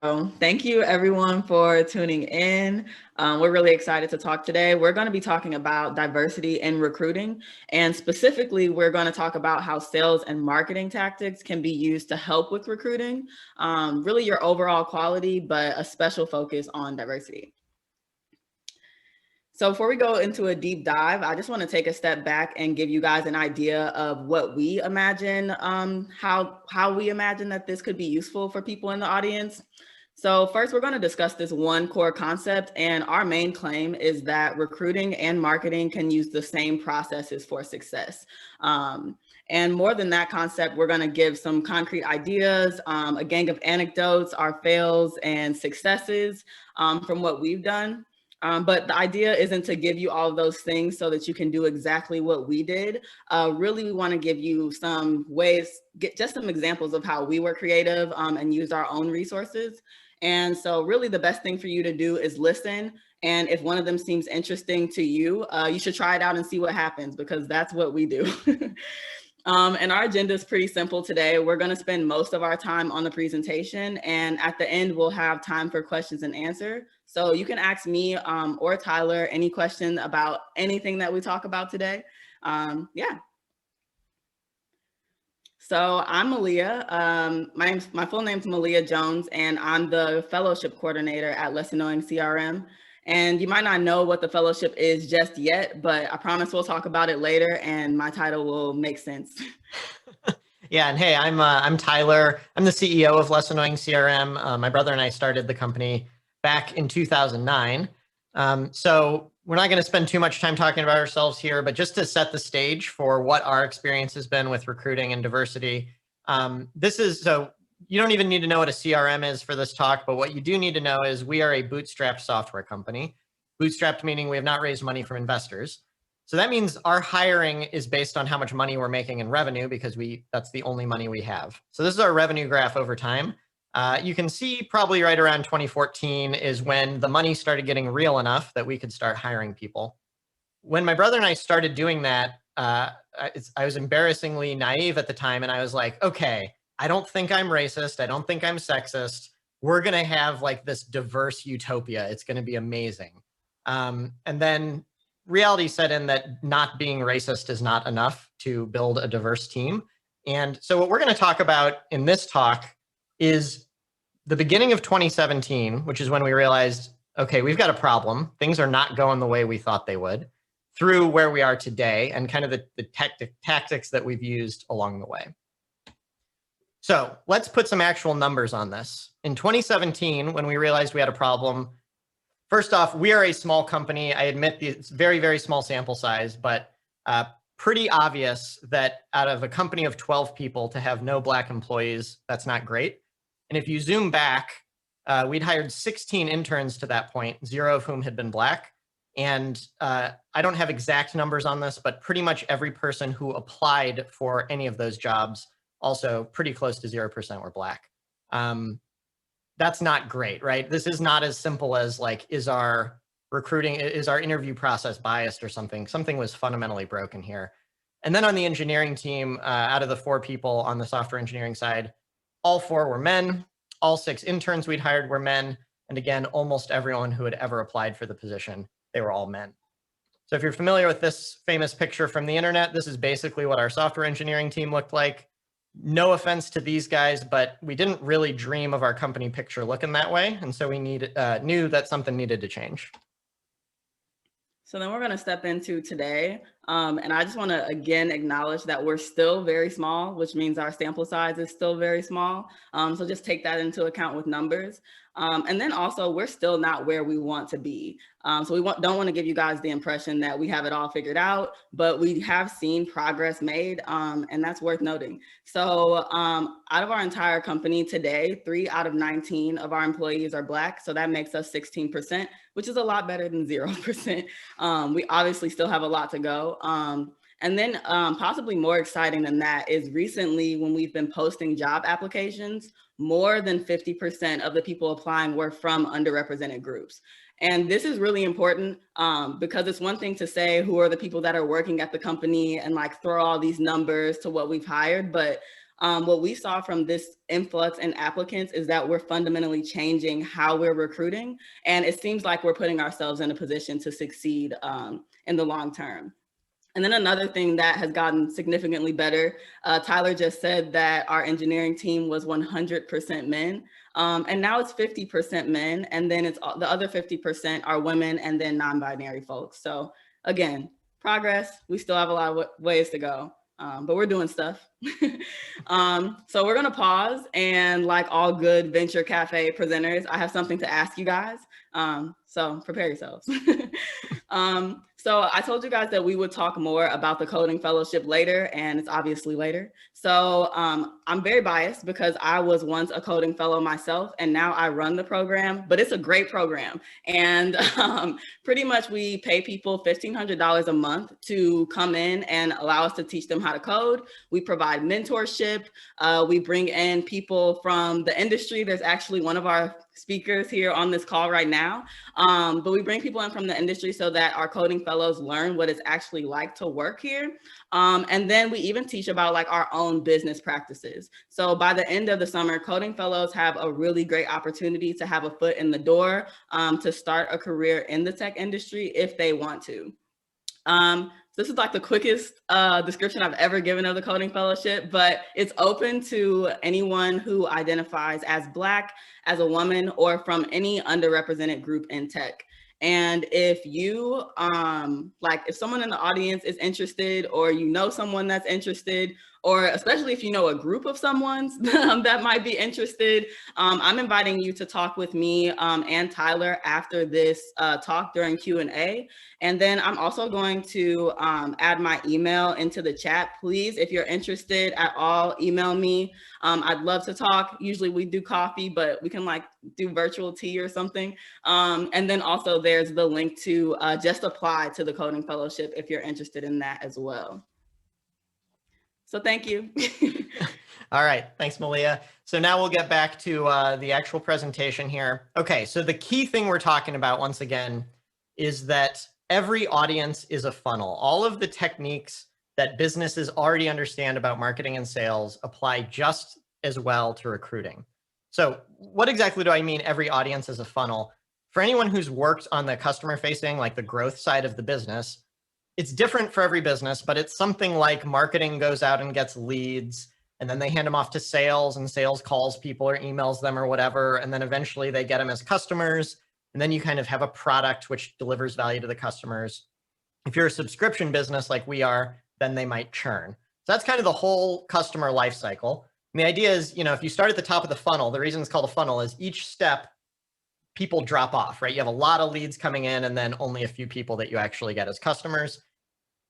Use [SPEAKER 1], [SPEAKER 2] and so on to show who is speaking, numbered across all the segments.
[SPEAKER 1] Thank you everyone for tuning in. We're really excited to talk today. We're going to be talking about diversity in recruiting, and specifically, we're going to talk about how sales and marketing tactics can be used to help with recruiting, really your overall quality, but a special focus on diversity. So before we go into a deep dive, I just want to take a step back and give you guys an idea of what we imagine, how we imagine that this could be useful for people in the audience. So first, we're going to discuss this one core concept, and our main claim is that recruiting and marketing can use the same processes for success. And more than that concept, we're going to give some concrete ideas, a gang of anecdotes, our fails and successes from what we've done. But the idea isn't to give you all of those things so that you can do exactly what we did. Really, we want to give you some ways, get just some examples of how we were creative and used our own resources. And so really the best thing for you to do is listen. And if one of them seems interesting to you, you should try it out and see what happens, because that's what we do. And our agenda is pretty simple today. We're going to spend most of our time on the presentation, and at the end, we'll have time for questions and answer. So you can ask me or Tyler any question about anything that we talk about today. Yeah. So I'm Malia. My full name's Malia Jones, and I'm the fellowship coordinator at Less Annoying CRM. And you might not know what the fellowship is just yet, but I promise we'll talk about it later, and my title will make sense.
[SPEAKER 2] Yeah, and hey, I'm Tyler. I'm the CEO of Less Annoying CRM. My brother and I started the company back in 2009. So we're not going to spend too much time talking about ourselves here, but just to set the stage for what our experience has been with recruiting and diversity. So you don't even need to know what a CRM is for this talk, but what you do need to know is we are a bootstrapped software company. Bootstrapped meaning we have not raised money from investors. So that means our hiring is based on how much money we're making in revenue, because that's the only money we have. So this is our revenue graph over time. You can see probably right around 2014 is when the money started getting real enough that we could start hiring people. When my brother and I started doing that, I was embarrassingly naive at the time, and I was like, okay, I don't think I'm racist. I don't think I'm sexist. We're going to have like this diverse utopia. It's going to be amazing. And then reality set in that not being racist is not enough to build a diverse team. And so what we're going to talk about in this talk is the beginning of 2017, which is when we realized, okay, we've got a problem. Things are not going the way we thought they would, through where we are today and kind of the tactics that we've used along the way. So let's put some actual numbers on this. In 2017, when we realized we had a problem, first off, we are a small company. I admit it's very, very small sample size, but pretty obvious that out of a company of 12 people to have no Black employees, that's not great. And if you zoom back, we'd hired 16 interns to that point, 0 of whom had been Black. And I don't have exact numbers on this, but pretty much every person who applied for any of those jobs, also pretty close to 0% were Black. That's not great, right? This is not as simple as like, is our interview process biased or something? Something was fundamentally broken here. And then on the engineering team, out of the 4 people on the software engineering side, all 4 were men. All 6 interns we'd hired were men. And again, almost everyone who had ever applied for the position, they were all men. So if you're familiar with this famous picture from the internet, this is basically what our software engineering team looked like. No offense to these guys, but we didn't really dream of our company picture looking that way. And so we knew that something needed to change.
[SPEAKER 1] So then we're going to step into today. And I just want to, again, acknowledge that we're still very small, which means our sample size is still very small. So just take that into account with numbers. And then also, we're still not where we want to be. So we don't want to give you guys the impression that we have it all figured out, but we have seen progress made, and that's worth noting. So out of our entire company today, 3 out of 19 of our employees are Black. So that makes us 16%, which is a lot better than 0%. We obviously still have a lot to go. And then possibly more exciting than that is recently when we've been posting job applications, more than 50% of the people applying were from underrepresented groups. And this is really important because it's one thing to say who are the people that are working at the company and like throw all these numbers to what we've hired, but What we saw from this influx in applicants is that we're fundamentally changing how we're recruiting. And it seems like we're putting ourselves in a position to succeed in the long term. And then another thing that has gotten significantly better, Tyler just said that our engineering team was 100% men. And now it's 50% men. And then it's the other 50% are women and then non-binary folks. So again, progress. We still have a lot of ways to go, but we're doing stuff. So we're gonna pause, and like all good Venture Cafe presenters, I have something to ask you guys. So prepare yourselves. So I told you guys that we would talk more about the coding fellowship later, and it's obviously later. So I'm very biased because I was once a coding fellow myself, and now I run the program, but it's a great program. And pretty much we pay people $1,500 a month to come in and allow us to teach them how to code. We provide mentorship. We bring in people from the industry. There's actually one of our speakers here on this call right now. But we bring people in from the industry so that our coding fellows learn what it's actually like to work here. And then we even teach about like our own business practices. So by the end of the summer, coding fellows have a really great opportunity to have a foot in the door to start a career in the tech industry if they want to. This is like the quickest description I've ever given of the coding fellowship, but it's open to anyone who identifies as Black, as a woman, or from any underrepresented group in tech. And if you, if someone in the audience is interested, or you know someone that's interested, or especially if you know a group of someone that might be interested, I'm inviting you to talk with me and Tyler after this talk during Q&A. And then I'm also going to add my email into the chat. Please, if you're interested at all, email me. I'd love to talk. Usually we do coffee, but we can like do virtual tea or something. And then also there's the link to just apply to the coding fellowship if you're interested in that as well. So thank you.
[SPEAKER 2] All right, thanks, Malia. So now we'll get back to the actual presentation here. Okay, so the key thing we're talking about once again is that every audience is a funnel. All of the techniques that businesses already understand about marketing and sales apply just as well to recruiting. So what exactly do I mean every audience is a funnel? For anyone who's worked on the customer facing, like the growth side of the business, it's different for every business, but it's something like marketing goes out and gets leads, and then they hand them off to sales, and sales calls people or emails them or whatever, and then eventually they get them as customers, and then you kind of have a product which delivers value to the customers. If you're a subscription business like we are, then they might churn. So that's kind of the whole customer life cycle. And the idea is, you know, if you start at the top of the funnel, the reason it's called a funnel is each step people drop off, right? You have a lot of leads coming in and then only a few people that you actually get as customers.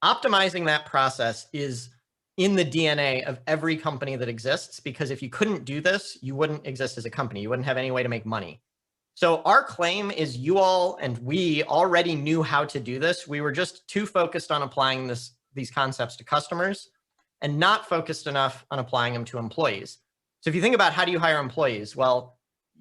[SPEAKER 2] Optimizing that process is in the DNA of every company that exists, because if you couldn't do this, you wouldn't exist as a company. You wouldn't have any way to make money. So our claim is you all and we already knew how to do this. We were just too focused on applying these concepts to customers and not focused enough on applying them to employees. So if you think about how do you hire employees? Well,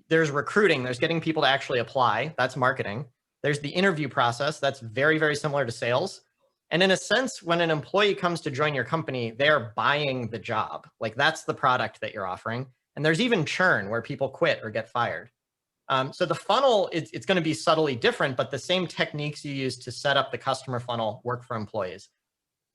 [SPEAKER 2] there's recruiting, there's getting people to actually apply. That's marketing. There's the interview process. That's very, very similar to sales. And in a sense, when an employee comes to join your company, they're buying the job. Like that's the product that you're offering. And there's even churn where people quit or get fired. So the funnel, it's going to be subtly different, but the same techniques you use to set up the customer funnel work for employees.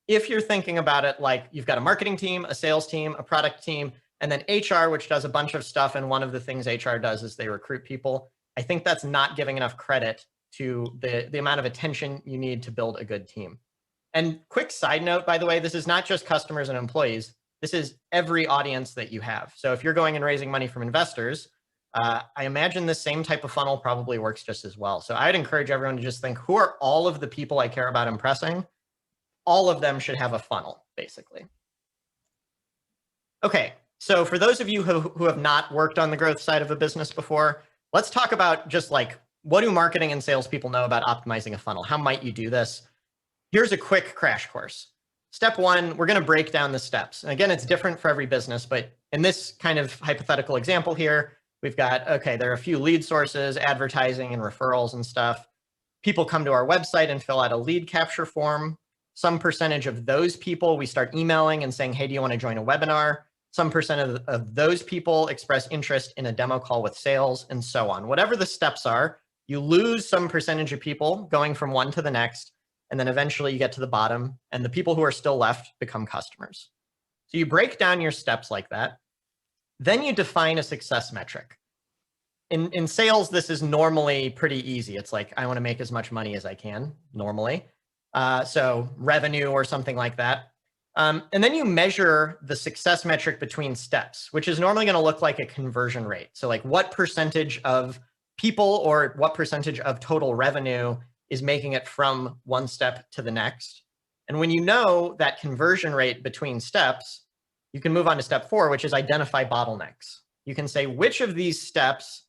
[SPEAKER 2] If you're thinking about it like you've got a marketing team, a sales team, a product team, and then HR, which does a bunch of stuff. And one of the things HR does is they recruit people. I think that's not giving enough credit to the amount of attention you need to build a good team. And quick side note, by the way, this is not just customers and employees. This is every audience that you have. So if you're going and raising money from investors, I imagine the same type of funnel probably works just as well. So I'd encourage everyone to just think, who are all of the people I care about impressing? All of them should have a funnel, basically. Okay, so for those of you who have not worked on the growth side of a business before, let's talk about just like, what do marketing and sales people know about optimizing a funnel? How might you do this? Here's a quick crash course. Step one, we're going to break down the steps. And again, it's different for every business, but in this kind of hypothetical example here, we've got, okay, there are a few lead sources, advertising and referrals and stuff. People come to our website and fill out a lead capture form. Some percentage of those people we start emailing and saying, hey, do you want to join a webinar? some percent of those people express interest in a demo call with sales, and so on. Whatever the steps are, you lose some percentage of people going from one to the next, and then eventually you get to the bottom, and the people who are still left become customers. So you break down your steps like that. Then you define a success metric. In sales, this is normally pretty easy. It's like, I want to make as much money as I can, normally. So revenue or something like that. And then you measure the success metric between steps, which is normally going to look like a conversion rate. So like what percentage of people or what percentage of total revenue is making it from one step to the next. And when you know that conversion rate between steps, you can move on to step 4, which is identify bottlenecks. You can say which of these steps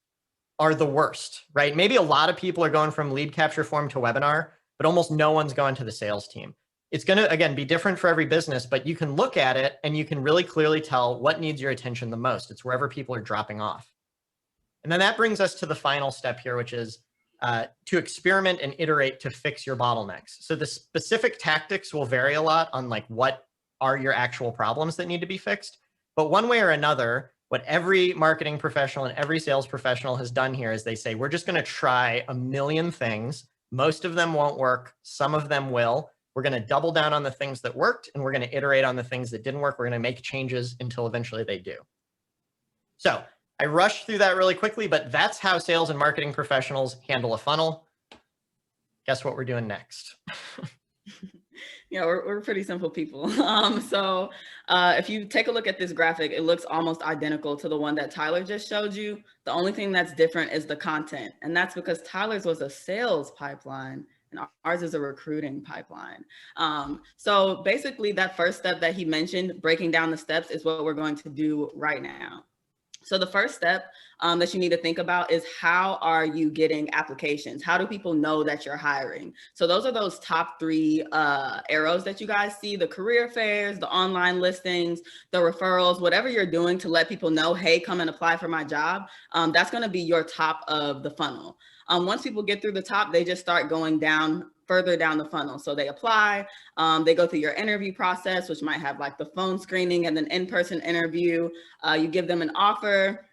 [SPEAKER 2] are the worst, right? Maybe a lot of people are going from lead capture form to webinar, but almost no one's going to the sales team. It's going to, again, be different for every business, but you can look at it and you can really clearly tell what needs your attention the most. It's wherever people are dropping off. And then that brings us to the final step here, which is to experiment and iterate to fix your bottlenecks. So the specific tactics will vary a lot on like what are your actual problems that need to be fixed. But one way or another, what every marketing professional and every sales professional has done here is they say, we're just going to try a million things. Most of them won't work. Some of them will. We're going to double down on the things that worked, and we're going to iterate on the things that didn't work. We're going to make changes until eventually they do. So I rushed through that really quickly, but that's how sales and marketing professionals handle a funnel. Guess what we're doing next?
[SPEAKER 1] Yeah, we're pretty simple people. So if you take a look at this graphic, it looks almost identical to the one that Tyler just showed you. The only thing that's different is the content. And that's because Tyler's was a sales pipeline and ours is a recruiting pipeline. So basically that first step that he mentioned, breaking down the steps, is what we're going to do right now. So the first step that you need to think about is how are you getting applications? How do people know that you're hiring? So those are those top 3 arrows that you guys see: the career fairs, the online listings, the referrals, whatever you're doing to let people know, hey, come and apply for my job. That's going to be your top of the funnel. Once people get through the top, they just start going down further down the funnel. So they apply, they go through your interview process, which might have like the phone screening and then in-person interview. You give them an offer,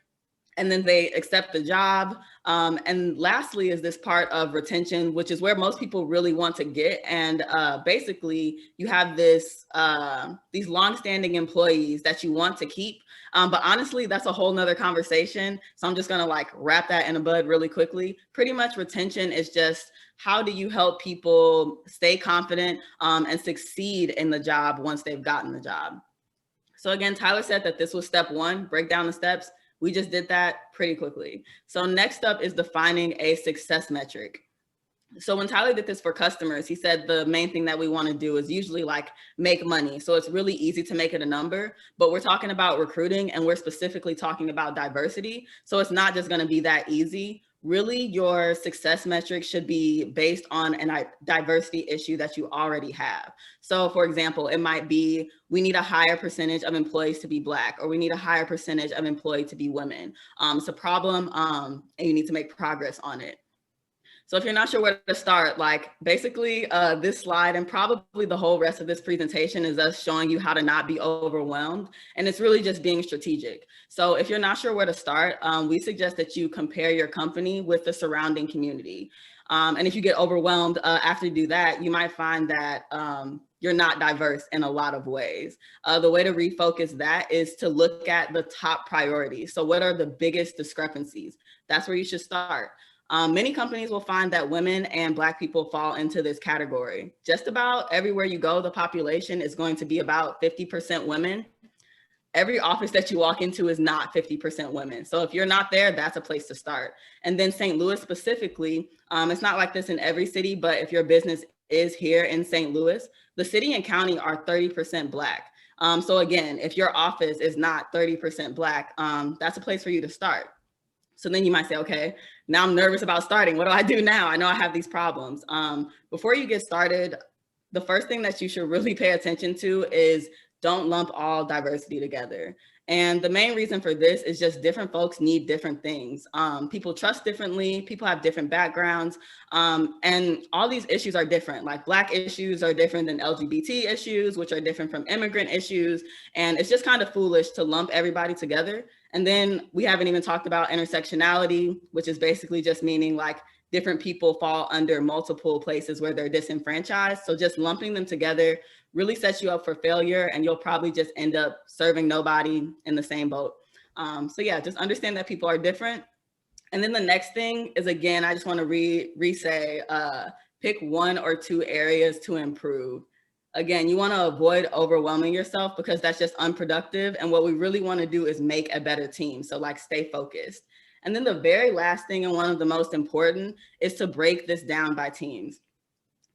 [SPEAKER 1] and then they accept the job. And lastly is this part of retention, which is where most people really want to get. And basically you have this, these longstanding employees that you want to keep. But honestly, that's a whole nother conversation. So I'm just gonna like wrap that in a bud really quickly. Pretty much retention is just how do you help people stay confident and succeed in the job once they've gotten the job. So again, Tyler said that this was step 1, break down the steps. We just did that pretty quickly. So next up is defining a success metric. So when Tyler did this for customers, he said the main thing that we want to do is usually like make money. So it's really easy to make it a number, but we're talking about recruiting and we're specifically talking about diversity. So it's not just going to be that easy. Really, your success metric should be based on a diversity issue that you already have. So for example, it might be, we need a higher percentage of employees to be Black, or we need a higher percentage of employees to be women. It's a problem and you need to make progress on it. So if you're not sure where to start, like basically this slide and probably the whole rest of this presentation is us showing you how to not be overwhelmed. And it's really just being strategic. So if you're not sure where to start, we suggest that you compare your company with the surrounding community. And if you get overwhelmed after you do that, you might find that you're not diverse in a lot of ways. The way to refocus that is to look at the top priorities. So what are the biggest discrepancies? That's where you should start. Many companies will find that women and Black people fall into this category. Just about everywhere you go, the population is going to be about 50% women. Every office that you walk into is not 50% women. So if you're not there, that's a place to start. And then St. Louis specifically, it's not like this in every city, but if your business is here in St. Louis, the city and county are 30% Black. So again, if your office is not 30% Black, that's a place for you to start. So then you might say, okay, now I'm nervous about starting. What do I do now? I know I have these problems. Before you get started, the first thing that you should really pay attention to is don't lump all diversity together. And the main reason for this is just different folks need different things. People trust differently, people have different backgrounds, and all these issues are different. Like Black issues are different than LGBT issues, which are different from immigrant issues. And it's just kind of foolish to lump everybody together. And then we haven't even talked about intersectionality, which is basically just meaning like different people fall under multiple places where they're disenfranchised. So just lumping them together really sets you up for failure, and you'll probably just end up serving nobody in the same boat. So yeah, just understand that people are different. And then the next thing is, again, I just want to re-say, pick 1 or 2 areas to improve. Again, you want to avoid overwhelming yourself because that's just unproductive. And what we really want to do is make a better team. So like stay focused. And then the very last thing, and one of the most important, is to break this down by teams.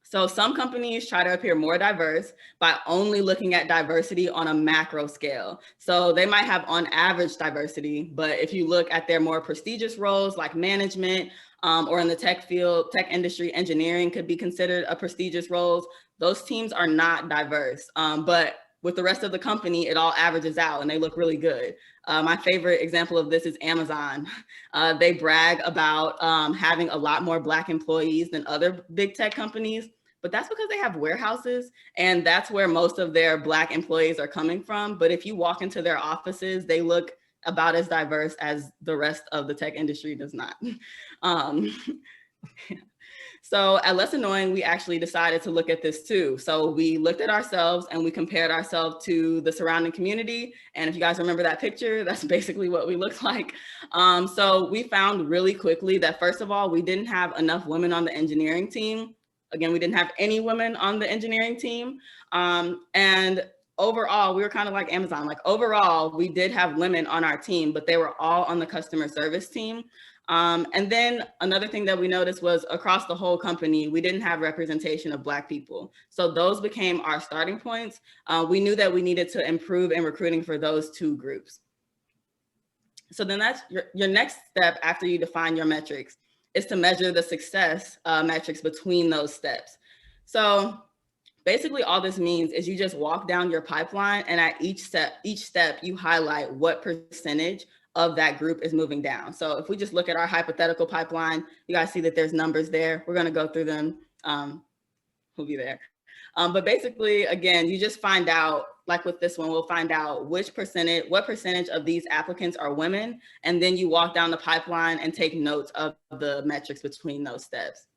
[SPEAKER 1] So some companies try to appear more diverse by only looking at diversity on a macro scale. So they might have on average diversity, but if you look at their more prestigious roles like management, or in the tech field, tech industry, engineering could be considered a prestigious roles. Those teams are not diverse, but with the rest of the company, it all averages out and they look really good. My favorite example of this is Amazon. They brag about having a lot more Black employees than other big tech companies, but that's because they have warehouses and that's where most of their Black employees are coming from. But if you walk into their offices, they look about as diverse as the rest of the tech industry does not. So at Less Annoying, we actually decided to look at this too. So we looked at ourselves and we compared ourselves to the surrounding community. And if you guys remember that picture, that's basically what we looked like. So we found really quickly that first of all, we didn't have enough women on the engineering team. Again, we didn't have any women on the engineering team. And overall, we were kind of like Amazon. Like overall, we did have women on our team, but they were all on the customer service team. And then another thing that we noticed was across the whole company, we didn't have representation of Black people. So those became our starting points. We knew that we needed to improve in recruiting for those 2 groups. So then that's your next step after you define your metrics is to measure the success metrics between those steps. So basically all this means is you just walk down your pipeline and at each step you highlight what percentage of that group is moving down. So if we just look at our hypothetical pipeline, you guys see that there's numbers there. We're gonna go through them, we'll be there. But basically, again, you just find out, like with this one, we'll find out what percentage of these applicants are women, and then you walk down the pipeline and take notes of the metrics between those steps.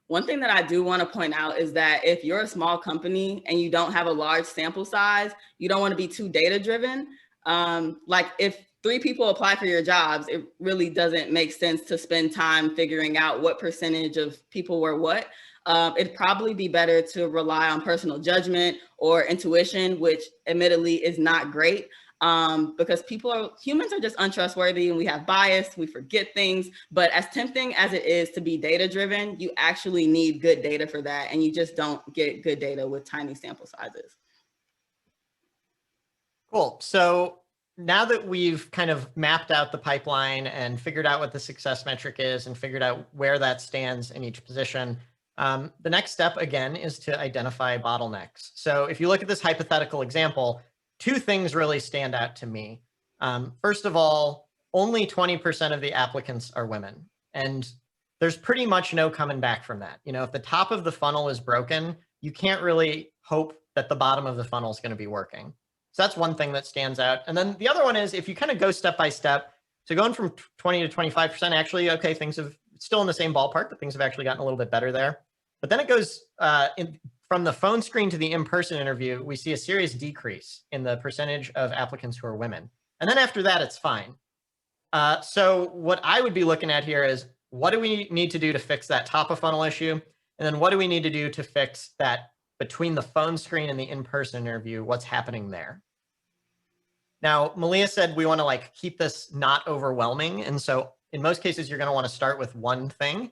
[SPEAKER 1] One thing that I do want to point out is that if you're a small company and you don't have a large sample size, you don't want to be too data driven. Like if 3 people apply for your jobs, it really doesn't make sense to spend time figuring out what percentage of people were what. It'd probably be better to rely on personal judgment or intuition, which admittedly is not great. Because humans are just untrustworthy and we have bias, we forget things, but as tempting as it is to be data driven, you actually need good data for that. And you just don't get good data with tiny sample sizes.
[SPEAKER 2] Cool. So now that we've kind of mapped out the pipeline and figured out what the success metric is and figured out where that stands in each position, the next step again is to identify bottlenecks. So if you look at this hypothetical example, 2 things really stand out to me. First of all, only 20% of the applicants are women. And there's pretty much no coming back from that. You know, if the top of the funnel is broken, you can't really hope that the bottom of the funnel is going to be working. So that's one thing that stands out. And then the other one is if you kind of go step by step, so going from 20 to 25%, actually, okay, things have still in the same ballpark, but things have actually gotten a little bit better there. But then it goes from the phone screen to the in-person interview, we see a serious decrease in the percentage of applicants who are women. And then after that, it's fine. So what I would be looking at here is what do we need to do to fix that top of funnel issue? And then what do we need to do to fix that between the phone screen and the in-person interview, what's happening there? Now, Malia said we want to like keep this not overwhelming. And so in most cases, you're going to want to start with one thing.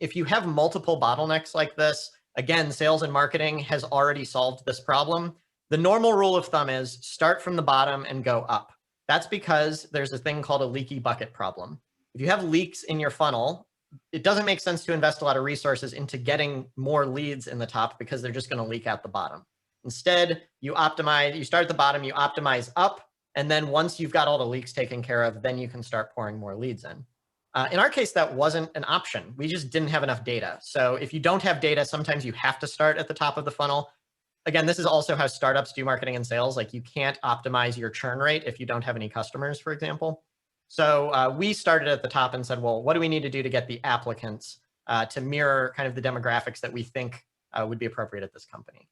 [SPEAKER 2] If you have multiple bottlenecks like this, again, sales and marketing has already solved this problem. The normal rule of thumb is start from the bottom and go up. That's because there's a thing called a leaky bucket problem. If you have leaks in your funnel, it doesn't make sense to invest a lot of resources into getting more leads in the top because they're just going to leak out the bottom. Instead, you start at the bottom, you optimize up, And then once you've got all the leaks taken care of, then you can start pouring more leads in. In our case, that wasn't an option. We just didn't have enough data. So if you don't have data, sometimes you have to start at the top of the funnel. Again, this is also how startups do marketing and sales. Like, you can't optimize your churn rate if you don't have any customers, for example. So we started at the top and said, well, what do we need to do to get the applicants to mirror kind of the demographics that we think would be appropriate at this company?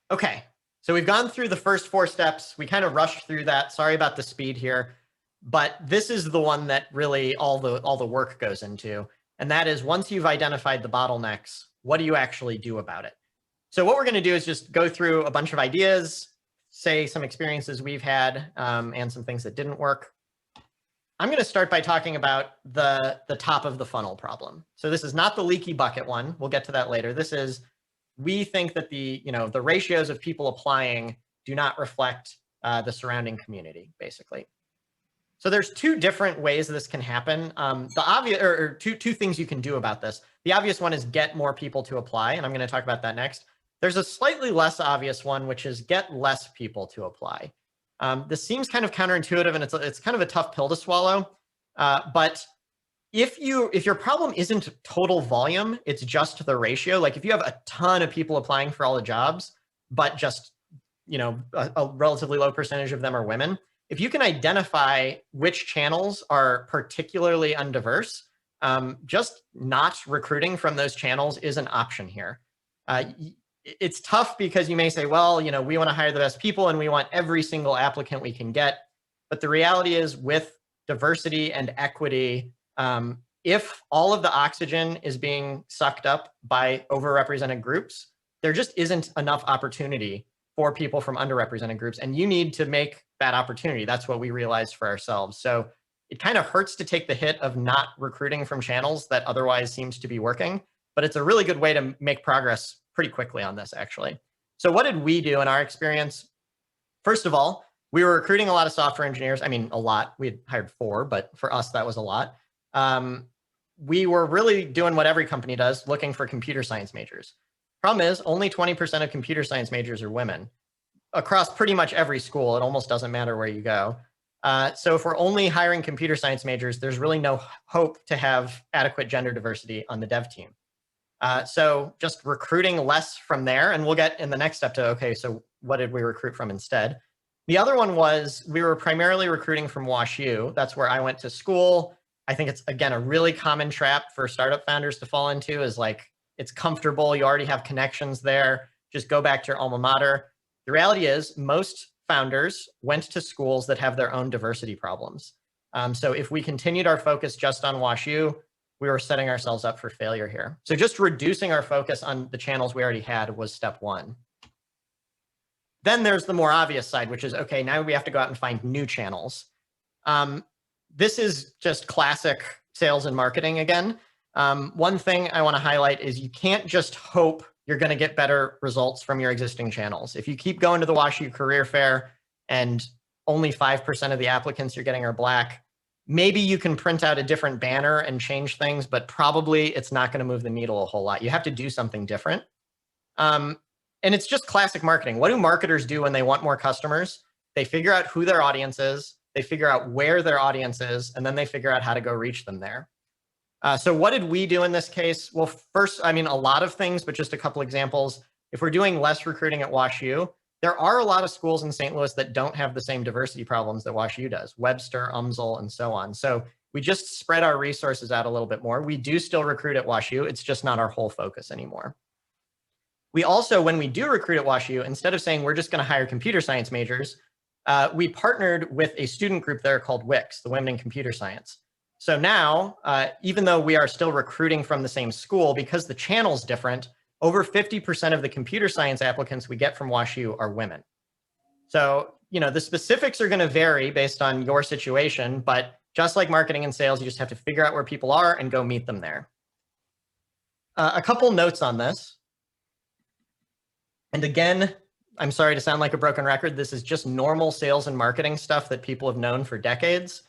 [SPEAKER 2] Okay, so we've gone through the first 4 steps. We kind of rushed through that. Sorry about the speed here. But this is the one that really all the work goes into. And that is, once you've identified the bottlenecks, what do you actually do about it? So what we're going to do is just go through a bunch of ideas, say some experiences we've had, and some things that didn't work. I'm going to start by talking about the top of the funnel problem. So this is not the leaky bucket one. We'll get to that later. This is, we think that the ratios of people applying do not reflect the surrounding community, basically. So there's 2 different ways this can happen. The obvious, or two things you can do about this. The obvious one is get more people to apply, and I'm going to talk about that next. There's a slightly less obvious one, which is get less people to apply. This seems kind of counterintuitive, and it's kind of a tough pill to swallow. But if your problem isn't total volume, it's just the ratio. Like, if you have a ton of people applying for all the jobs, but just a relatively low percentage of them are women, if you can identify which channels are particularly undiverse, just not recruiting from those channels is an option here. It's tough because you may say, well, we want to hire the best people and we want every single applicant we can get. But the reality is, with diversity and equity, if all of the oxygen is being sucked up by overrepresented groups, there just isn't enough opportunity for people from underrepresented groups, and you need to make that opportunity. That's what we realized for ourselves. So it kind of hurts to take the hit of not recruiting from channels that otherwise seems to be working, but it's a really good way to make progress pretty quickly on this, actually. So what did we do in our experience? First of all, we were recruiting a lot of software engineers. I mean, a lot. We had hired 4, but for us, that was a lot. We were really doing what every company does, looking for computer science majors. Problem is, only 20% of computer science majors are women. Across pretty much every school, it almost doesn't matter where you go. So if we're only hiring computer science majors, there's really no hope to have adequate gender diversity on the dev team. So just recruiting less from there, and we'll get in the next step to, okay, so what did we recruit from instead? The other one was, we were primarily recruiting from WashU. That's where I went to school. I think it's, again, a really common trap for startup founders to fall into, is like, it's comfortable, you already have connections there, just go back to your alma mater. The reality is, most founders went to schools that have their own diversity problems. So if we continued our focus just on WashU, we were setting ourselves up for failure here. So just reducing our focus on the channels we already had was step 1. Then there's the more obvious side, which is, okay, now we have to go out and find new channels. This is just classic sales and marketing again. One thing I want to highlight is, you can't just hope you're going to get better results from your existing channels. If you keep going to the WashU career fair and only 5% of the applicants you're getting are Black, maybe you can print out a different banner and change things, but probably it's not going to move the needle a whole lot. You have to do something different. And it's just classic marketing. What do marketers do when they want more customers? They figure out who their audience is, they figure out where their audience is, and then they figure out how to go reach them there. So what did we do in this case? Well, first, I mean, a lot of things, but just a couple examples. If we're doing less recruiting at WashU, there are a lot of schools in St. Louis that don't have the same diversity problems that WashU does, Webster, UMSL, and so on. So we just spread our resources out a little bit more. We do still recruit at WashU. It's just not our whole focus anymore. We also, when we do recruit at WashU, instead of saying we're just going to hire computer science majors, we partnered with a student group there called WICS, the Women in Computer Science. So now, even though we are still recruiting from the same school, because the channel's different, over 50% of the computer science applicants we get from WashU are women. So, the specifics are going to vary based on your situation, but just like marketing and sales, you just have to figure out where people are and go meet them there. A couple notes on this. And again, I'm sorry to sound like a broken record. This is just normal sales and marketing stuff that people have known for decades.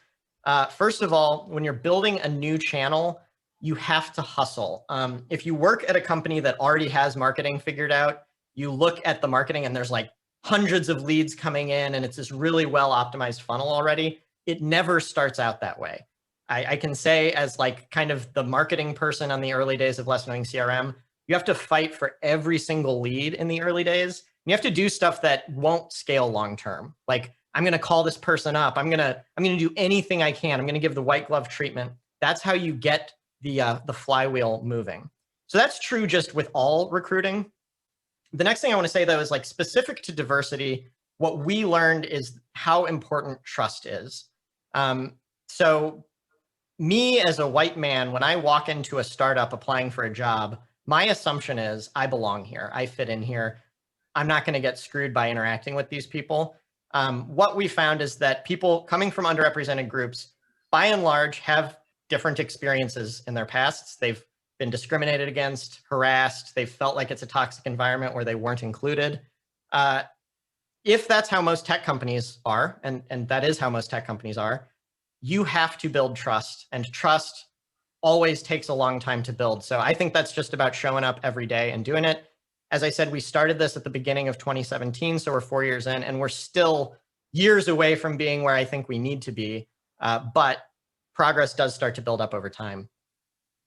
[SPEAKER 2] First of all, when you're building a new channel, you have to hustle. If you work at a company that already has marketing figured out, you look at the marketing and there's like hundreds of leads coming in and it's this really well optimized funnel already. It never starts out that way. I can say, as like kind of the marketing person on the early days of Less Annoying CRM, you have to fight for every single lead in the early days. You have to do stuff that won't scale long term. Like, I'm going to call this person up. I'm going to do anything I can. I'm going to give the white glove treatment. That's how you get the flywheel moving. So that's true just with all recruiting. The next thing I want to say, though, is like specific to diversity, what we learned is how important trust is. So me as a white man, when I walk into a startup applying for a job, my assumption is I belong here. I fit in here. I'm not going to get screwed by interacting with these people. What we found is that people coming from underrepresented groups, by and large, have different experiences in their pasts. They've been discriminated against, harassed. They felt like it's a toxic environment where they weren't included. If that's how most tech companies are, and that is how most tech companies are, you have to build trust, and trust always takes a long time to build. So I think that's just about showing up every day and doing it. As I said, we started this at the beginning of 2017, so we're 4 years in, and we're still years away from being where I think we need to be, but progress does start to build up over time.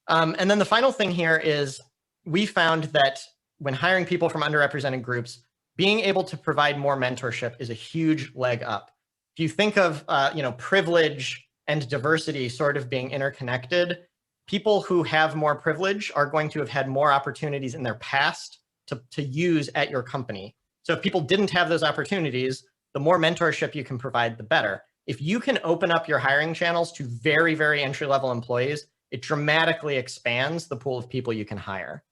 [SPEAKER 2] And then the final thing here is we found that when hiring people from underrepresented groups, being able to provide more mentorship is a huge leg up. If you think of privilege and diversity sort of being interconnected, people who have more privilege are going to have had more opportunities in their past to use at your company. So if people didn't have those opportunities, the more mentorship you can provide, the better. If you can open up your hiring channels to very, very entry-level employees, it dramatically expands the pool of people you can hire.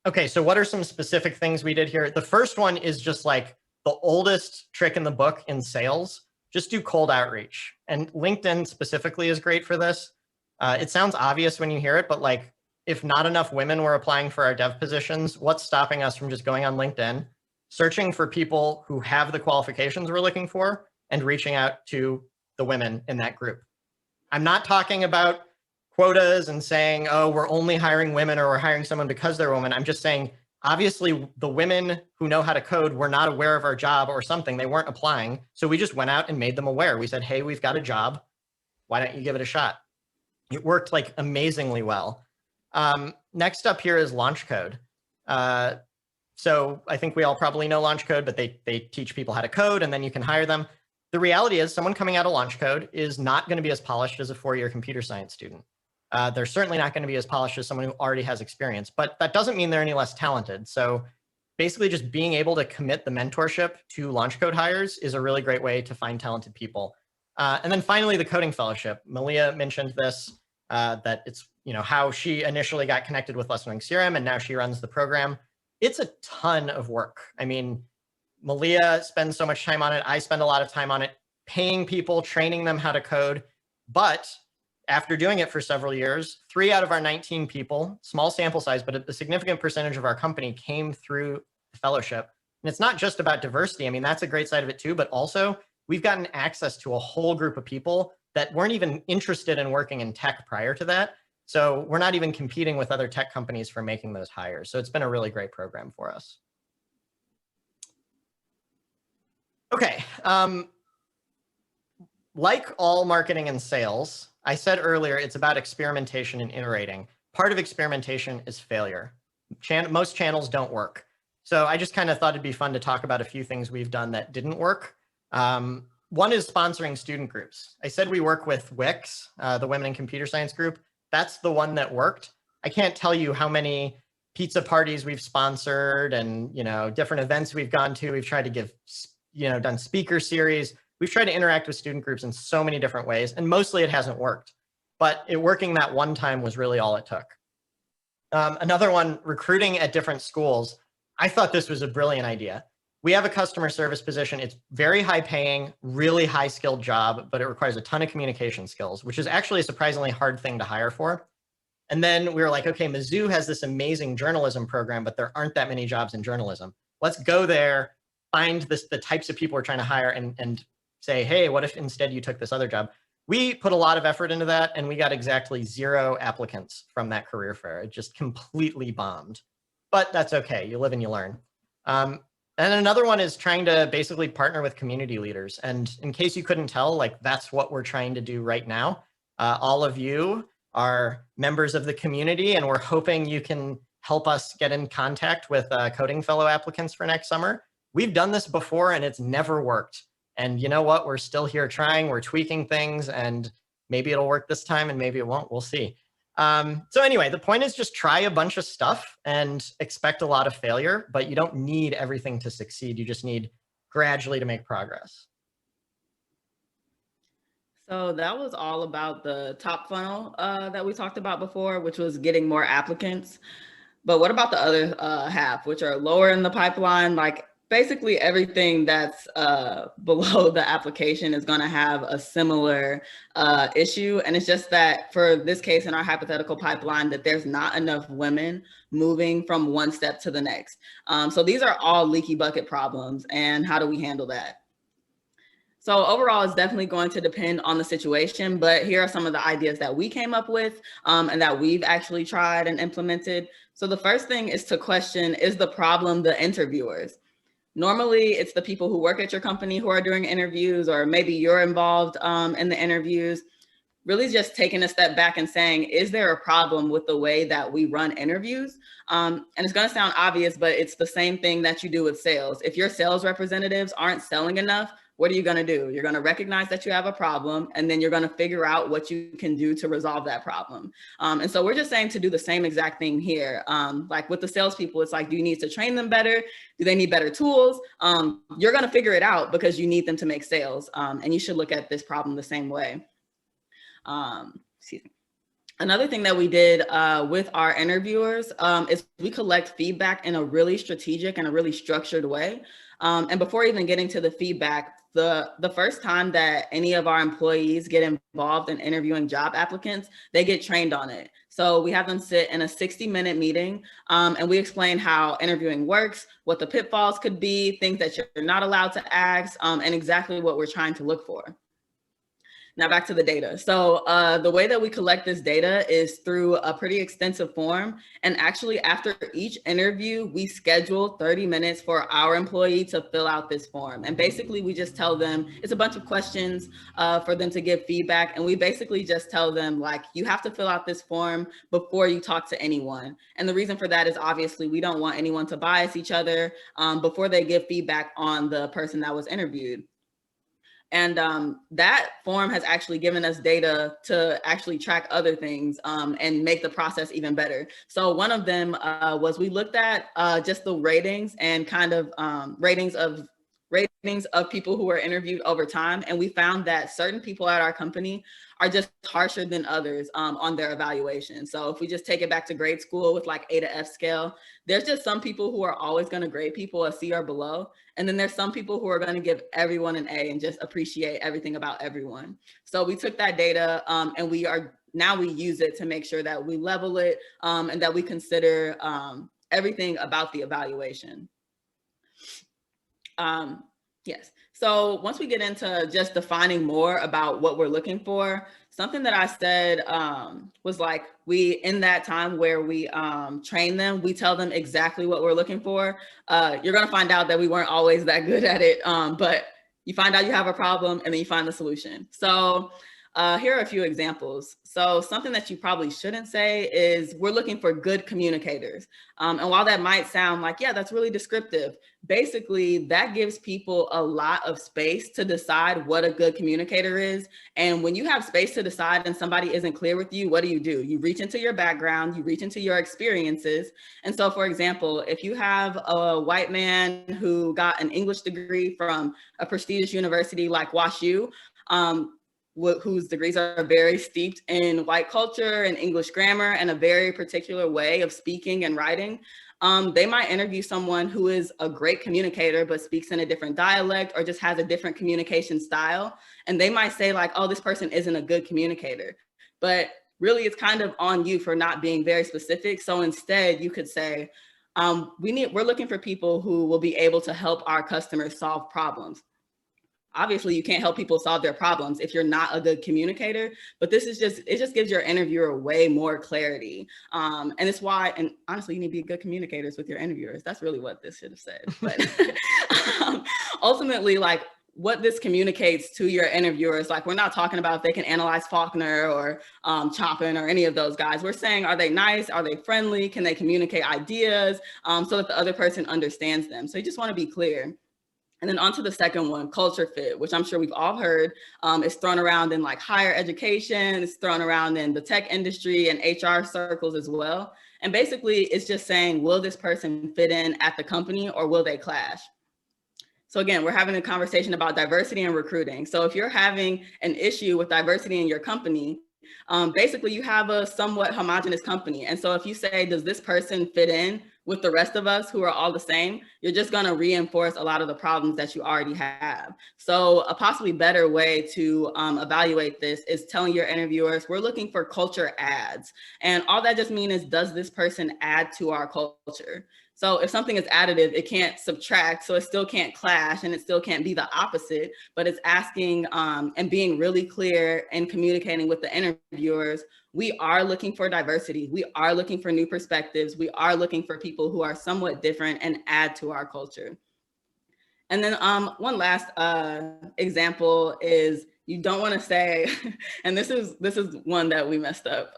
[SPEAKER 2] Okay, so what are some specific things we did here? The first one is just like the oldest trick in the book in sales. Just do cold outreach. And LinkedIn specifically is great for this. It sounds obvious when you hear it, but like if not enough women were applying for our dev positions, what's stopping us from just going on LinkedIn, searching for people who have the qualifications we're looking for, and reaching out to the women in that group? I'm not talking about quotas and saying, oh, we're only hiring women or we're hiring someone because they're a woman. I'm just saying, obviously, the women who know how to code were not aware of our job or something. They weren't applying. So we just went out and made them aware. We said, hey, we've got a job. Why don't you give it a shot? It worked like amazingly well. Next up here is Launch Code. So I think we all probably know Launch Code, but they teach people how to code and then you can hire them. The reality is someone coming out of Launch Code is not going to be as polished as a 4-year computer science student. They're certainly not going to be as polished as someone who already has experience, but that doesn't mean they're any less talented. So basically just being able to commit the mentorship to Launch Code hires is a really great way to find talented people. And then finally, the coding fellowship. Malia mentioned this, that it's how she initially got connected with Less Annoying CRM, and now she runs the program. It's a ton of work. I mean, Malia spends so much time on it. I spend a lot of time on it, paying people, training them how to code. But after doing it for several years, 3 out of our 19 people, small sample size, but a significant percentage of our company came through the fellowship. And it's not just about diversity. I mean, that's a great side of it too, but also we've gotten access to a whole group of people that weren't even interested in working in tech prior to that. So we're not even competing with other tech companies for making those hires. So it's been a really great program for us. Okay. Like all marketing and sales, I said earlier, it's about experimentation and iterating. Part of experimentation is failure. Most channels don't work. So I just kind of thought it'd be fun to talk about a few things we've done that didn't work. One is sponsoring student groups. I said we work with Wix, the Women in Computer Science group. That's the one that worked. I can't tell you how many pizza parties we've sponsored and different events we've gone to. We've tried to give, done speaker series. We've tried to interact with student groups in so many different ways, and mostly it hasn't worked. But it working that one time was really all it took. Another one, recruiting at different schools. I thought this was a brilliant idea. We have a customer service position. It's very high paying, really high skilled job, but it requires a ton of communication skills, which is actually a surprisingly hard thing to hire for. And then we were like, okay, Mizzou has this amazing journalism program, but there aren't that many jobs in journalism. Let's go there, find the types of people we're trying to hire and say, hey, what if instead you took this other job? We put a lot of effort into that, and we got exactly 0 applicants from that career fair. It just completely bombed. But that's okay. You live and you learn. And another one is trying to basically partner with community leaders. And in case you couldn't tell, like that's what we're trying to do right now. All of you are members of the community, and we're hoping you can help us get in contact with coding fellow applicants for next summer. We've done this before and it's never worked. And you know what? We're still here trying, we're tweaking things, and maybe it'll work this time and maybe it won't, we'll see. So anyway, the point is just try a bunch of stuff and expect a lot of failure, but you don't need everything to succeed. You just need gradually to make progress.
[SPEAKER 1] So that was all about the top funnel that we talked about before, which was getting more applicants. But what about the other half, which are lower in the pipeline? Like basically everything that's below the application is going to have a similar issue. And it's just that for this case in our hypothetical pipeline, that there's not enough women moving from one step to the next. So these are all leaky bucket problems. And how do we handle that? So overall, it's definitely going to depend on the situation, but here are some of the ideas that we came up with and that we've actually tried and implemented. So the first thing is to question, is the problem the interviewers? Normally, it's the people who work at your company who are doing interviews, or maybe you're involved in the interviews. Really just taking a step back and saying, is there a problem with the way that we run interviews? And it's going to sound obvious, but it's the same thing that you do with sales. If your sales representatives aren't selling enough, what are you going to do? You're going to recognize that you have a problem, and then you're going to figure out what you can do to resolve that problem. And so we're just saying to do the same exact thing here. Like with the salespeople, it's like, do you need to train them better? Do they need better tools? You're going to figure it out because you need them to make sales. And you should look at this problem the same way. Excuse me. Another thing that we did with our interviewers is we collect feedback in a really strategic and a really structured way. And before even getting to the feedback, the first time that any of our employees get involved in interviewing job applicants, they get trained on it. So we have them sit in a 60-minute meeting and we explain how interviewing works, what the pitfalls could be, things that you're not allowed to ask, and exactly what we're trying to look for. Now back to the data. So the way that we collect this data is through a pretty extensive form. And actually after each interview, we schedule 30 minutes for our employee to fill out this form. And basically we just tell them, it's a bunch of questions for them to give feedback. And we basically just tell them, like, you have to fill out this form before you talk to anyone. And the reason for that is obviously we don't want anyone to bias each other before they give feedback on the person that was interviewed. And that form has actually given us data to actually track other things and make the process even better. So one of them was we looked at just the ratings and kind of ratings of people who were interviewed over time. And we found that certain people at our company are just harsher than others on their evaluation. So if we just take it back to grade school with like A to F scale, there's just some people who are always going to grade people a C or below. And then there's some people who are going to give everyone an A and just appreciate everything about everyone. So we took that data and we use it to make sure that we level it and that we consider everything about the evaluation. Yes. So once we get into just defining more about what we're looking for, something that I said was like, in that time where we train them, we tell them exactly what we're looking for. You're going to find out that we weren't always that good at it, but you find out you have a problem and then you find the solution. So here are a few examples. So something that you probably shouldn't say is we're looking for good communicators. And while that might sound like, yeah, that's really descriptive, basically that gives people a lot of space to decide what a good communicator is. And when you have space to decide and somebody isn't clear with you, what do? You reach into your background, you reach into your experiences. And so for example, if you have a white man who got an English degree from a prestigious university like WashU, whose degrees are very steeped in white culture and English grammar and a very particular way of speaking and writing, they might interview someone who is a great communicator but speaks in a different dialect or just has a different communication style. And they might say like, oh, this person isn't a good communicator. But really it's kind of on you for not being very specific. So instead you could say, we're looking for people who will be able to help our customers solve problems. obviously you can't help people solve their problems if you're not a good communicator, but this is just, it just gives your interviewer way more clarity. And it's why, and honestly, you need to be good communicators with your interviewers. That's really what this should have said. But ultimately, like, what this communicates to your interviewers, like, we're not talking about if they can analyze Faulkner or Chopin or any of those guys. We're saying, are they nice? Are they friendly? Can they communicate ideas so that the other person understands them? So you just want to be clear. And then on to the second one, culture fit, which I'm sure we've all heard. It's thrown around in like higher education, it's thrown around in the tech industry and HR circles as well. And basically it's just saying, will this person fit in at the company or will they clash? So again, we're having a conversation about diversity and recruiting. So if you're having an issue with diversity in your company, basically you have a somewhat homogenous company. And so if you say, does this person fit in with the rest of us who are all the same, you're just going to reinforce a lot of the problems that you already have. So a possibly better way to evaluate this is telling your interviewers, we're looking for culture adds. And all that just means is, does this person add to our culture? So if something is additive, it can't subtract, so it still can't clash and it still can't be the opposite, but it's asking and being really clear and communicating with the interviewers. We are looking for diversity. We are looking for new perspectives. We are looking for people who are somewhat different and add to our culture. And then one last example is, you don't want to say, and this is one that we messed up.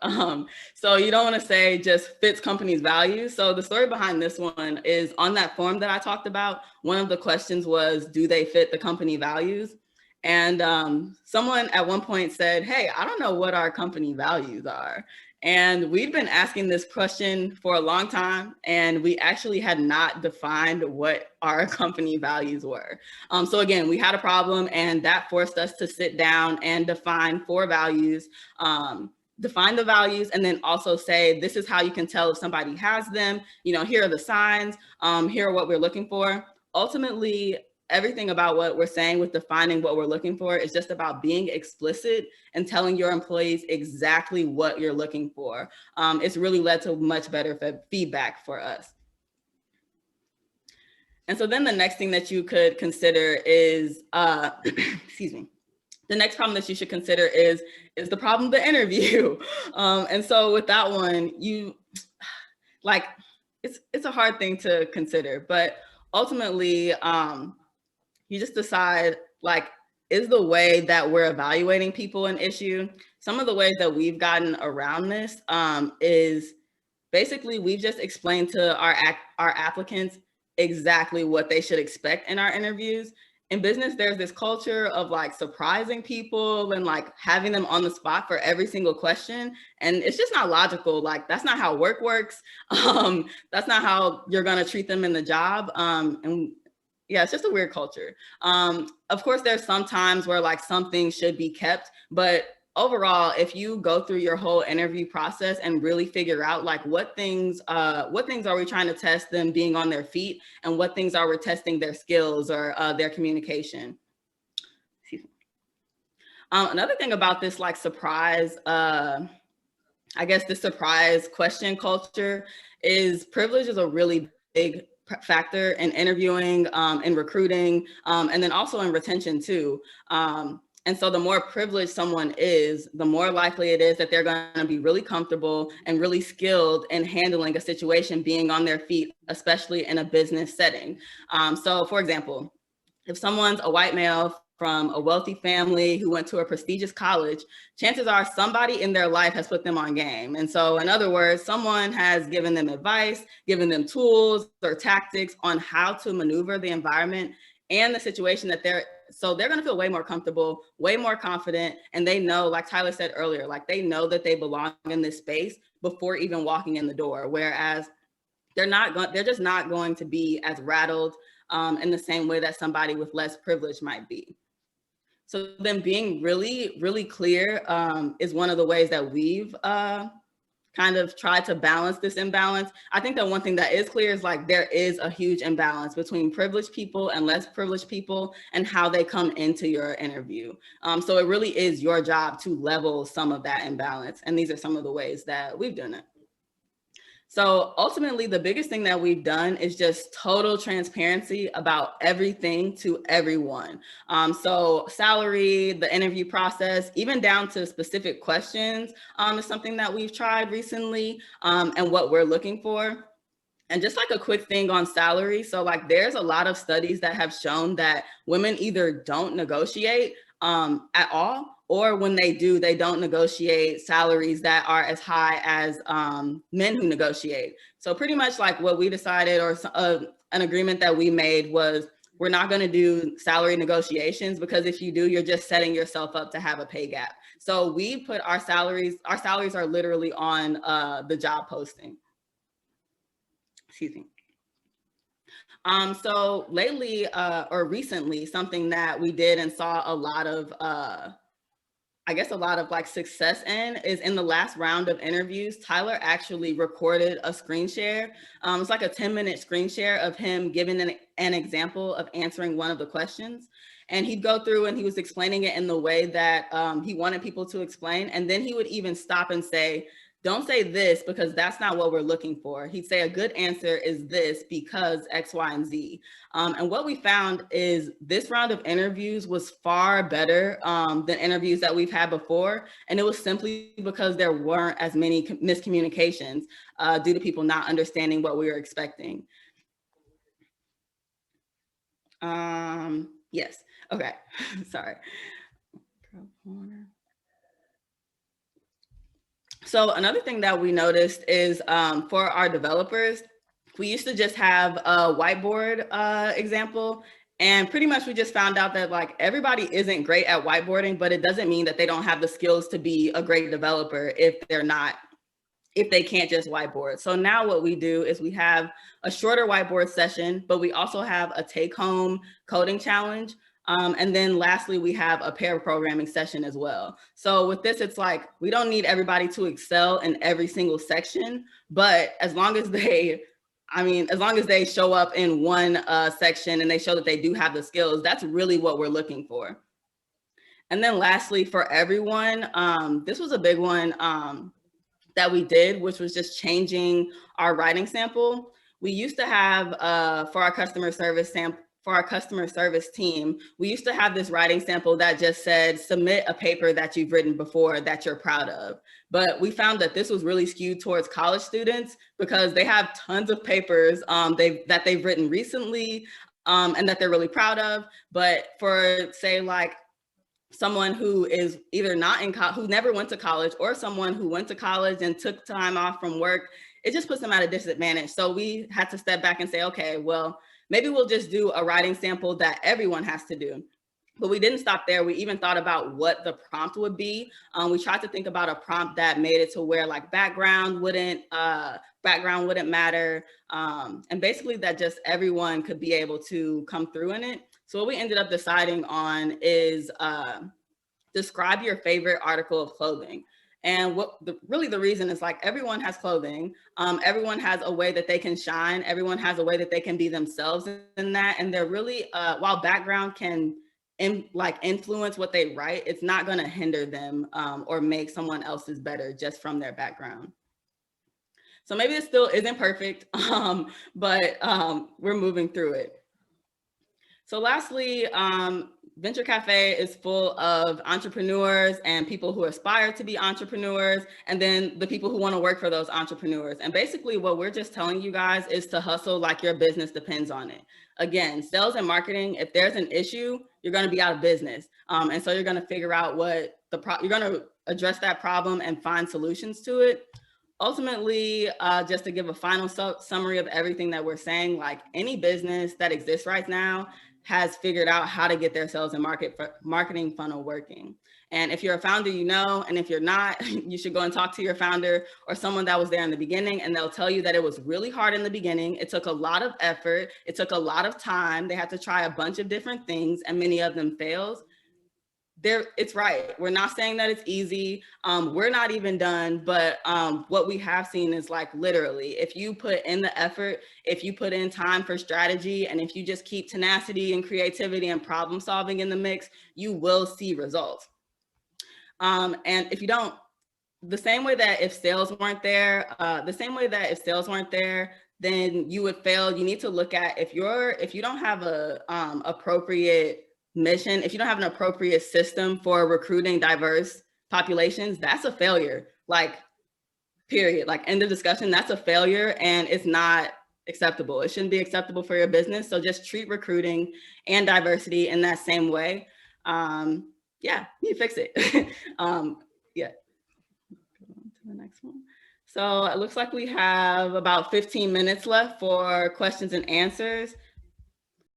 [SPEAKER 1] So you don't want to say just fits company's values. So the story behind this one is, on that form that I talked about, one of the questions was, do they fit the company values? And someone at one point said, hey, I don't know what our company values are. And we'd been asking this question for a long time, and we actually had not defined what our company values were. So again, we had a problem, and that forced us to sit down and define 4 values, define the values, and then also say, this is how you can tell if somebody has them. You know, here are the signs, here are what we're looking for. Ultimately, everything about what we're saying with defining what we're looking for is just about being explicit and telling your employees exactly what you're looking for. It's really led to much better feedback for us. And so then the next thing that you could consider is, excuse me, the next problem that you should consider is the problem of the interview. And so with that one, it's a hard thing to consider, but ultimately, you just decide, like, is the way that we're evaluating people an issue? Some of the ways that we've gotten around this is basically we've just explained to our applicants exactly what they should expect in our interviews. In business, there's this culture of like surprising people and like having them on the spot for every single question. And it's just not logical. Like, that's not how work works. That's not how you're gonna treat them in the job. And yeah, it's just a weird culture. Of course, there's some times where like something should be kept, but overall, if you go through your whole interview process and really figure out like what things are we trying to test them being on their feet, and what things are we testing their skills or their communication. Another thing about this like surprise, I guess the surprise question culture is privilege is a really big factor in interviewing, in recruiting, and then also in retention too. And so the more privileged someone is, the more likely it is that they're going to be really comfortable and really skilled in handling a situation, being on their feet, especially in a business setting. So for example, if someone's a white male from a wealthy family who went to a prestigious college, chances are somebody in their life has put them on game. And so in other words, someone has given them advice, given them tools or tactics on how to maneuver the environment and the situation that so they're gonna feel way more comfortable, way more confident, and they know, like Tyler said earlier, like they know that they belong in this space before even walking in the door. Whereas they're just not going to be as rattled in the same way that somebody with less privilege might be. So then being really, really clear is one of the ways that we've kind of tried to balance this imbalance. I think that one thing that is clear is like there is a huge imbalance between privileged people and less privileged people and how they come into your interview. So it really is your job to level some of that imbalance. And these are some of the ways that we've done it. So ultimately, the biggest thing that we've done is just total transparency about everything to everyone. So salary, the interview process, even down to specific questions is something that we've tried recently, and what we're looking for. And just like a quick thing on salary. So like there's a lot of studies that have shown that women either don't negotiate at all, or when they do, they don't negotiate salaries that are as high as men who negotiate. So pretty much like what we decided, or an agreement that we made, was we're not going to do salary negotiations, because if you do, you're just setting yourself up to have a pay gap. So we put our salaries are literally on the job posting. Excuse me. So lately, or recently, something that we did and saw a lot of, I guess a lot of like success is in the last round of interviews, Tyler actually recorded a screen share. It's like a 10-minute screen share of him giving an example of answering one of the questions. And he'd go through and he was explaining it in the way that he wanted people to explain. And then he would even stop and say, don't say this because that's not what we're looking for. He'd say a good answer is this because X, Y, and Z. And what we found is this round of interviews was far better than interviews that we've had before. And it was simply because there weren't as many miscommunications due to people not understanding what we were expecting. Yes, okay, sorry. So another thing that we noticed is for our developers, we used to just have a whiteboard example. And pretty much we just found out that like everybody isn't great at whiteboarding, but it doesn't mean that they don't have the skills to be a great developer if they can't just whiteboard. So now what we do is we have a shorter whiteboard session, but we also have a take-home coding challenge. And then lastly, we have a pair programming session as well. So with this, it's like, we don't need everybody to excel in every single section, but as long as they show up in one section and they show that they do have the skills, that's really what we're looking for. And then lastly, for everyone, this was a big one that we did, which was just changing our writing sample. We used to have for our customer service team, we used to have this writing sample that just said, submit a paper that you've written before that you're proud of. But we found that this was really skewed towards college students because they have tons of papers that they've written recently and that they're really proud of. But for say like someone who is either not in college, who never went to college, or someone who went to college and took time off from work, it just puts them at a disadvantage. So we had to step back and say, okay, well, maybe we'll just do a writing sample that everyone has to do. But we didn't stop there. We even thought about what the prompt would be. We tried to think about a prompt that made it to where like background wouldn't matter. And basically that just everyone could be able to come through in it. So what we ended up deciding on is describe your favorite article of clothing. And really the reason is like everyone has clothing. Everyone has a way that they can shine. Everyone has a way that they can be themselves in that. And they're really, while background can influence what they write, it's not going to hinder them or make someone else's better just from their background. So maybe it still isn't perfect, but we're moving through it. So lastly, Venture Cafe is full of entrepreneurs and people who aspire to be entrepreneurs, and then the people who want to work for those entrepreneurs. And basically what we're just telling you guys is to hustle like your business depends on it. Again, sales and marketing, if there's an issue, you're going to be out of business. And so you're going to figure out you're going to address that problem and find solutions to it. Ultimately, just to give a final summary of everything that we're saying, like any business that exists right now has figured out how to get their sales and marketing funnel working. And if you're a founder, you know, and if you're not, you should go and talk to your founder or someone that was there in the beginning, and they'll tell you that it was really hard in the beginning. It took a lot of effort. It took a lot of time. They had to try a bunch of different things, and many of them failed. It's right. We're not saying that it's easy. We're not even done, but what we have seen is like literally, if you put in the effort, if you put in time for strategy, and if you just keep tenacity and creativity and problem solving in the mix, you will see results. And if you don't, the same way that if sales weren't there, then you would fail. You need to look at if you don't have a appropriate mission, if you don't have an appropriate system for recruiting diverse populations, that's a failure. Like, period. Like, end of discussion. That's a failure, and it's not acceptable. It shouldn't be acceptable for your business. So just treat recruiting and diversity in that same way. Yeah, you fix it. Yeah. Go on to the next one. So it looks like we have about 15 minutes left for questions and answers.